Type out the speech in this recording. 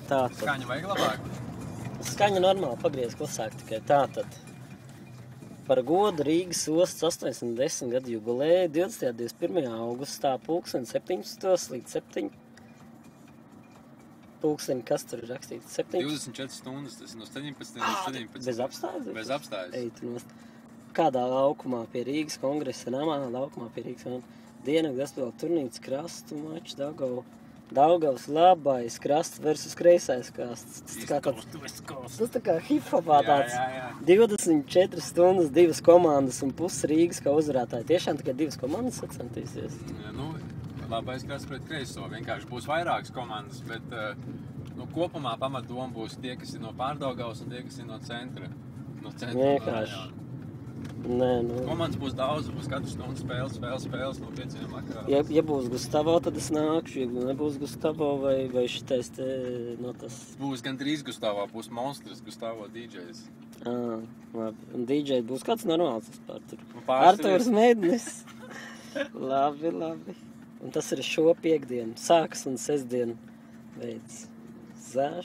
Tātad. Skaņa vajag labāk. Skaņa normāli pagriez klusāk tikai. Tātad. Par godu Rīgas ostas 810 gadu jubilēju 20. 21. augustā pulksteni 17 līdz 7. Pulksteni, kas tur ir rakstīts? 7. 24 stundas, tas ir no 17 līdz 17. Bez apstājas? Bez apstājas. Ej, tu nost. Kādā laukumā pie Rīgas kongresa namā, Diena Gaspēla turnīts krastu mačs Daugavas labais krasts versus kreisais krasts. Tas tā kā hip-hopā tāds. Jā. 24 stundas, 2 komandas un puses Rīgas kā uzvarētāji. Tiešām tikai 2 komandas sacentīsies. Ja, nu, labais krasts pret kreiso. Vienkārši būs vairākas komandas, bet kopumā pamatdoma būs tie, kas ir no Pārdaugavas un tie, kas ir no centra. Vienkārši. Nē, nu. Komandas būs daudz, būs katru stundu spēles no 5 vakarā. Ja būs Gustavo, tad es nākšu. Ja nebūs Gustavo vai šitais te, no tas... Būs gandrīz Gustavo, būs monstrs Gustavo DJs. Labi. Un DJ būs kāds normāls vispār tur. Arturs Mednis. Labi. Un tas ir šo piekdienu. Sākas un sestdienu veids. Zēš.